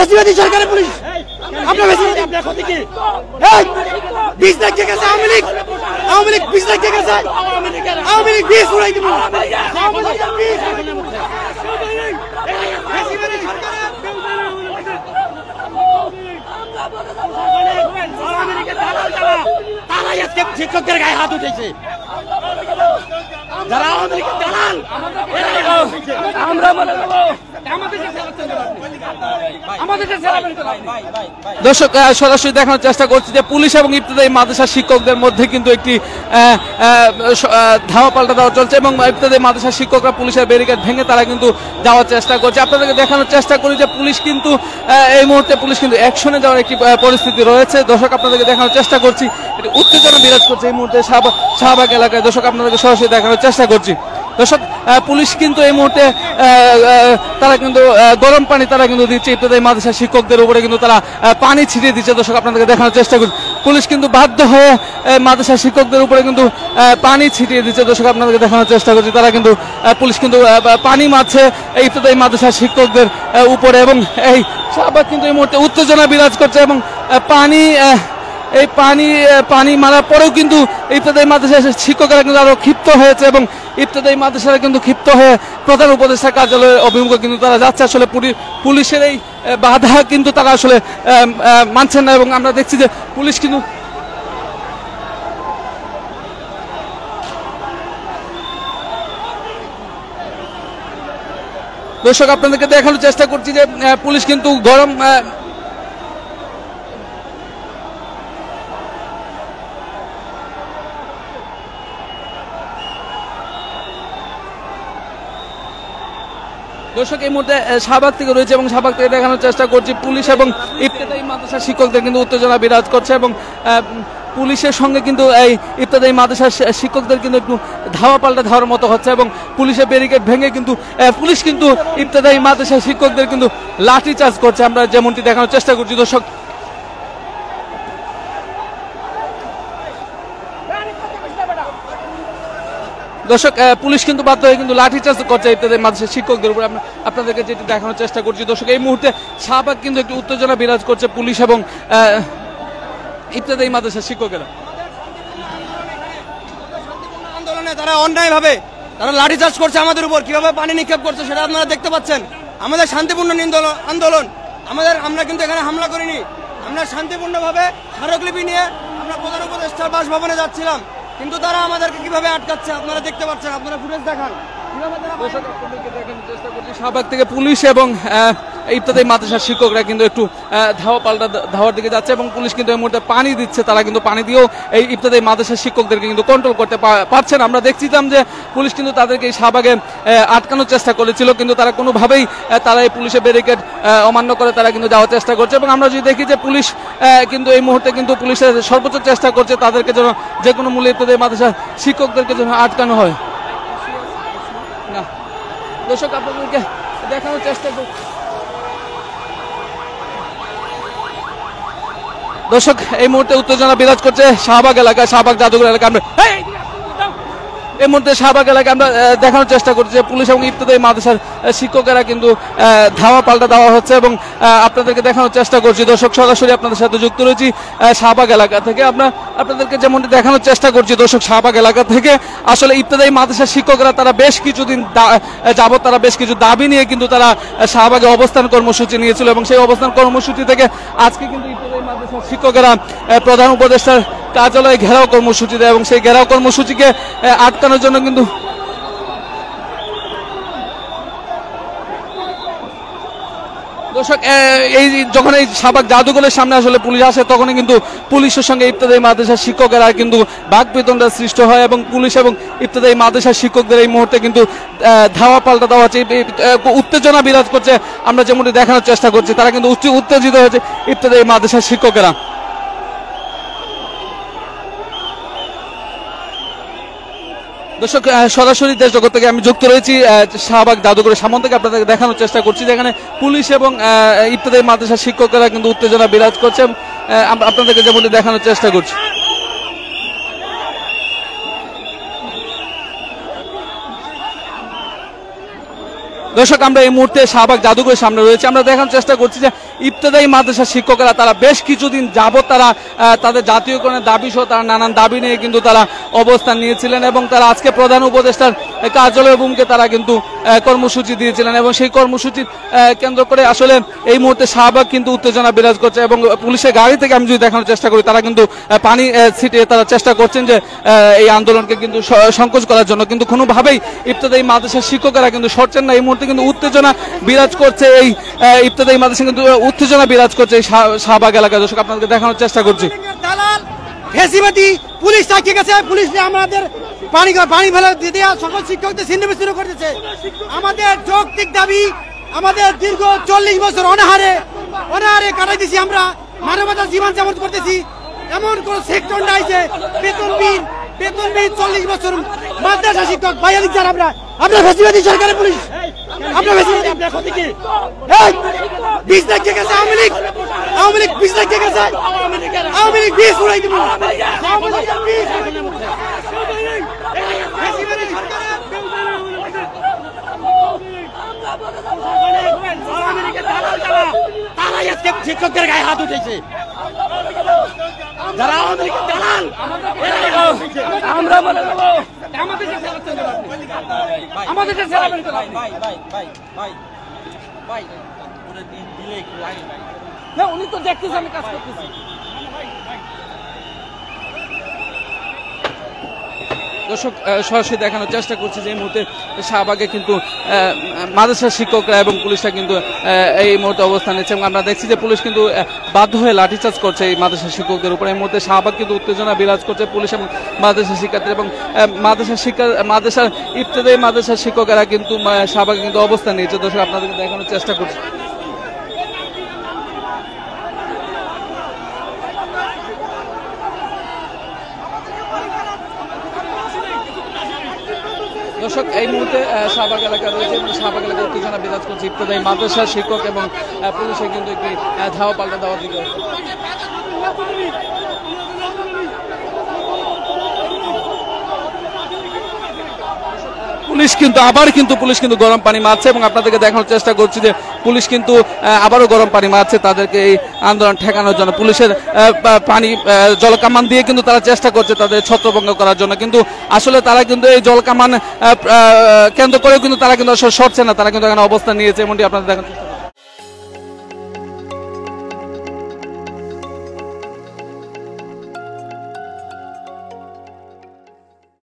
ফ্যাসিবাদী সরকারের পুলিশ, আপনার ফ্যাসিবাদী, আপনার ক্ষতি কি? 20 লাখ টাকা আছে আওয়ামী লীগ, 20 লাখ টাকা আছে আওয়ামী লীগ 20 উড়াই দিব। তারাই আজকে শিক্ষকদের গায়ে হাত উঠেছে, যারা আওয়ামী লীগের দালাল। দর্শক সরাসরি দেখানোর চেষ্টা করছি যে পুলিশ এবং ইবতেদায়ী মাদ্রাসা শিক্ষকদের মধ্যে কিন্তু একটি ধাওয়া পাল্টা দেওয়া চলছে এবং ইবতেদায়ী মাদ্রাসা শিক্ষকরা পুলিশের ব্যারিকেড ভেঙে তারা কিন্তু যাওয়ার চেষ্টা করছে। আপনাদেরকে দেখানোর চেষ্টা করি যে পুলিশ কিন্তু এই মুহূর্তে পুলিশ কিন্তু অ্যাকশনে যাওয়ার একটি পরিস্থিতি রয়েছে। দর্শক আপনাদেরকে দেখানোর চেষ্টা করছি, একটি উত্তেজনা বিরাজ করছে এই মুহূর্তে শাহবাগ এলাকায়। দর্শক আপনাদেরকে সরাসরি দেখানোর চেষ্টা করছি। দর্শক পুলিশ কিন্তু এই মুহূর্তে তারা কিন্তু গরম পানি তারা কিন্তু দিচ্ছে ইবতেদায়ী মাদ্রাসা শিক্ষকদের উপরে, কিন্তু তারা পানি ছিটিয়ে দিচ্ছে। দর্শক আপনাদেরকে দেখানোর চেষ্টা করছি, পুলিশ কিন্তু বাধ্য হয়ে মাদ্রাসা শিক্ষকদের উপরে কিন্তু পানি ছিটিয়ে দিচ্ছে। দর্শক আপনাদেরকে দেখানোর চেষ্টা করছি, তারা কিন্তু পুলিশ কিন্তু পানি মারছে ইবতেদায়ী মাদ্রাসা শিক্ষকদের উপরে এবং এই শাহবাগ কিন্তু এই মুহূর্তে উত্তেজনা বিরাজ করছে এবং পানি মারার পরেও কিন্তু ইবতেদায়ী মাদ্রাসা শিক্ষকেরা কিন্তু আরো ক্ষিপ্ত হয়েছে এবং ইবতেদায়ী মাদ্রাসারা কিন্তু ক্ষিপ্ত হয়ে প্রধান উপদেষ্টা কার্যালয়ের অভিমুখে কিন্তু তারা যাচ্ছে। আসলে পুলিশের এই বাধা কিন্তু তারা আসলে মানছেন না এবং আমরা দেখছি যে পুলিশ কিন্তু দর্শক আপনাদেরকে দেখানোর চেষ্টা করছি যে পুলিশ কিন্তু গরম দর্শক এই মুহূর্তে শাহবাগ থেকে রয়েছে এবং শাহবাগ থেকে দেখানোর চেষ্টা করছি পুলিশ এবং ইবতেদায়ী মাদ্রাসা শিক্ষকদের কিন্তু উত্তেজনা বিরাজ করছে এবং পুলিশের সঙ্গে কিন্তু এই ইবতেদায়ী মাদ্রাসা শিক্ষকদের কিন্তু একটু ধাওয়া পাল্টা ধাওয়ার মতো হচ্ছে এবং পুলিশের ব্যারিকেড ভেঙে কিন্তু পুলিশ কিন্তু ইবতেদায়ী মাদ্রাসা শিক্ষকদের কিন্তু লাঠি চার্জ করছে, আমরা যেমনটি দেখানোর চেষ্টা করছি। দর্শক পুলিশ কিন্তু বাধ্য হয়ে কিন্তু লাঠিচার্জ করছে ইবতেদায়ী মাদ্রাসা শিক্ষকদের উপর। আপনাদেরকে যেটি দেখানোর চেষ্টা করছি দর্শক, এই মুহূর্তে শাহবাগ কিন্তু একটি উত্তেজনা বিরাজ করছে পুলিশ এবং ইবতেদায়ী মাদ্রাসা শিক্ষকেরা আন্দোলনে তারা অন্যায়ভাবে তারা লাঠিচার্জ করছে আমাদের উপর, কিভাবে পানি নিক্ষেপ করছে সেটা আপনারা দেখতে পাচ্ছেন। আমাদের শান্তিপূর্ণ আন্দোলন, আমরা কিন্তু এখানে হামলা করিনি, আমরা শান্তিপূর্ণভাবে স্মারকলিপি নিয়ে আমরা প্রধান উপদেষ্টার বাসভবনে যাচ্ছিলাম, কিন্তু তারা আমাদেরকে কিভাবে আটকাচ্ছে আপনারা দেখতে পাচ্ছেন। আপনারা ফুটেজ দেখান। শাহবাগ থেকে পুলিশ এবং ইবতেদায়ী মাদ্রাসা শিক্ষকরা কিন্তু একটু ধাওয়ার দিকে যাচ্ছে এবং পুলিশ কিন্তু এই মুহূর্তে পানি দিচ্ছে, তারা কিন্তু পানি দিয়েও এই ইবতেদায়ী মাদ্রাসা শিক্ষকদেরকে কিন্তু কন্ট্রোল করতে পারছেন। আমরা দেখছিলাম যে পুলিশ কিন্তু তাদেরকে এই শাহবাগে আটকানোর চেষ্টা করেছিল, কিন্তু তারা কোনোভাবেই তারা এই পুলিশের ব্যারিকেড অমান্য করে তারা কিন্তু যাওয়ার চেষ্টা করছে এবং আমরা যদি দেখি যে পুলিশ কিন্তু এই মুহূর্তে কিন্তু পুলিশের সর্বোচ্চ চেষ্টা করছে তাদেরকে যেন যে কোনো মূল্যে ইবতেদায়ী মাদ্রাসা শিক্ষকদেরকে যেন আটকানো হয় না। দর্শক আপনাদেরকে দেখানোর চেষ্টা করছি। দর্শক এই মুহূর্তে উত্তেজনা বিরাজ করছে শাহবাগ এলাকায়, শাহবাগ জাদুঘর এলাকায়। আমরা এই মুহূর্তে শাহবাগ এলাকায় আমরা দেখানোর চেষ্টা করছি যে পুলিশ এবং ইবতেদায়ী মাদ্রাসার শিক্ষকেরা কিন্তু ধাওয়া পাল্টা দেওয়া হচ্ছে এবং আপনাদেরকে দেখানোর চেষ্টা করছি। দর্শক সরাসরি আপনাদের সাথে যুক্ত রয়েছি শাহবাগ এলাকা থেকে। আপনাদেরকে যেমনটি দেখানোর চেষ্টা করছি দর্শক, শাহবাগ এলাকা থেকে আসলে ইবতেদায়ী মাদ্রাসার শিক্ষকরা তারা বেশ কিছুদিন যাবত তারা বেশ কিছু দাবি নিয়ে কিন্তু তারা শাহবাগে অবস্থান কর্মসূচি নিয়েছিল এবং সেই অবস্থান কর্মসূচি থেকে আজকে কিন্তু ইবতেদায়ী মাদ্রাসার শিক্ষকেরা প্রধান উপদেষ্টার কার্যালয়ে ঘেরাও কর্মসূচি দেয় এবং সেই ঘেরাও কর্মসূচিকে আটকানোর জন্য কিন্তু দর্শক এই যখন এই শাহবাগ জাদুঘরের সামনে আসলে পুলিশ আসে তখনই কিন্তু পুলিশের সঙ্গে ইবতেদায়ী মাদ্রাসার শিক্ষকেরা কিন্তু বাকবিতণ্ডা সৃষ্টি হয় এবং পুলিশ এবং ইবতেদায়ী মাদ্রাসার শিক্ষকদের এই মুহূর্তে কিন্তু ধাওয়া পাল্টা দেওয়া হচ্ছে, উত্তেজনা বিরাজ করছে। আমরা যেমনটি দেখানোর চেষ্টা করছি তারা কিন্তু উত্তেজিত হয়েছে ইবতেদায়ী মাদ্রাসার শিক্ষকেরা। দর্শক সরাসরি দেশ জগৎ থেকে আমি যুক্ত রয়েছি শাহবাগ জাদুঘরের সামনে থেকে আপনাদেরকে দেখানোর চেষ্টা করছি যেখানে পুলিশ এবং ইবতেদায়ী মাদ্রাসার শিক্ষকেরা কিন্তু উত্তেজনা বিরাজ করছে, আপনাদেরকে যেমনটি দেখানোর চেষ্টা করছি। দর্শক আমরা এই মুহূর্তে শাহবাগ জাদুঘরের সামনে রয়েছে, আমরা দেখানোর চেষ্টা করছি যে ইবতেদায়ী মাদ্রাসার শিক্ষকেরা তারা বেশ কিছুদিন যাবত তারা তাদের জাতীয়করণের দাবি সহ তারা নানান দাবি নিয়ে কিন্তু তারা অবস্থান নিয়েছিলেন এবং তারা আজকে প্রধান উপদেষ্টার কার্যালয় অভিমুখে তারা কিন্তু কর্মসূচি দিয়েছিলেন এবং সেই কর্মসূচি কেন্দ্র করে আসলে এই মুহূর্তে শাহবাগ কিন্তু উত্তেজনা বিরাজ করছে এবং পুলিশের গাড়ি থেকে আমি যদি দেখানোর চেষ্টা করি তারা কিন্তু পানি ছিটিয়ে তারা চেষ্টা করছেন যে এই আন্দোলনকে কিন্তু সংকোচ করার জন্য, কিন্তু কোনোভাবেই ইবতেদায়ী মাদ্রাসার শিক্ষকেরা কিন্তু সরছেন না। এই মুহূর্তে কিন্তু উত্তেজনা বিরাজ করছে, এই ইবতেদায়ী মাদ্রাসা কিন্তু উত্তেজনা বিরাজ করছে এই শাহবাগ এলাকায়। দর্শক আপনাদেরকে দেখানোর চেষ্টা করছি। ফেসিবাদী পুলিশ তাকিয়ে গেছে, পুলিশ আমাদের পানি ফেলা দিতে সকল শিক্ষকদের ছিন্নভিন্ন শুরু করতেছে। আমাদের যৌক্তিক দাবি, আমাদের দীর্ঘ 40 বছর অনাহারে কাটাই দিছি, আমরা মানবতার জীবন যাপন করতেছি। এমন কোন সেক্টর নাই যে বেতন বিল 40 বছর মাদ্রাসা শিক্ষক ভাইয়া দিচ্ছেন। আমরা ফেসিবাদী সরকারের পুলিশ, আমরা ফেসিবাদী, আপনার ক্ষতি কি? 20 লাখ গেছে আওয়ামী লীগ 20 লাখ গেছে, আওয়ামী লীগ 20 উড়াই দিব। শিক্ষকদের গায়ে হাত উঠেছে, যারা আওয়ামী লীগের দালাল আমরা বলে দেবো আমাদের না, উনি তো দেখতেছে আমি কাজ করতেছি। দর্শক সরাসরি দেখানোর চেষ্টা করছি যে এই মুহূর্তে শাহবাগে কিন্তু মাদ্রাসার শিক্ষকরা এবং পুলিশরা কিন্তু এই মুহূর্তে অবস্থান নিচ্ছে এবং আমরা দেখছি যে পুলিশ কিন্তু বাধ্য হয়ে লাঠিচার্জ করছে এই মাদ্রাসার শিক্ষকদের উপরে। এই মুহূর্তে শাহবাগ কিন্তু উত্তেজনা বিরাজ করছে, পুলিশ এবং মাদ্রাসা শিক্ষার্থী এবং মাদ্রাসার ইবতেদায়ী মাদ্রাসার শিক্ষকেরা কিন্তু শাহবাগে কিন্তু অবস্থান নিয়েছে। দর্শক আপনাদেরকে দেখানোর চেষ্টা করছি। দর্শক এই মুহূর্তে শাহবাগ এলাকা রয়েছে এবং শাহবাগ এলাকায় উত্তেজনা বিরাজ করছে, ইবতেদায়ী মাদ্রাসার শিক্ষক এবং পুলিশে কিন্তু একটি ধাওয়া পাল্টা দেওয়ার দিকে। পুলিশ কিন্তু গরম পানি মারছে এবং আপনাদেরকে দেখানোর চেষ্টা করছি যে পুলিশ কিন্তু আবারও গরম পানি মারছে তাদেরকে এই আন্দোলন ঠেকানোর জন্য। পুলিশের পানি জলকামান দিয়ে কিন্তু তারা চেষ্টা করছে তাদের ছত্রভঙ্গ করার জন্য, কিন্তু আসলে তারা কিন্তু এই জলকামান কেন্দ্র করেও কিন্তু তারা কিন্তু আসলে সরছে না, তারা কিন্তু এখানে অবস্থান নিয়েছে এমনটি আপনাদের দেখানোর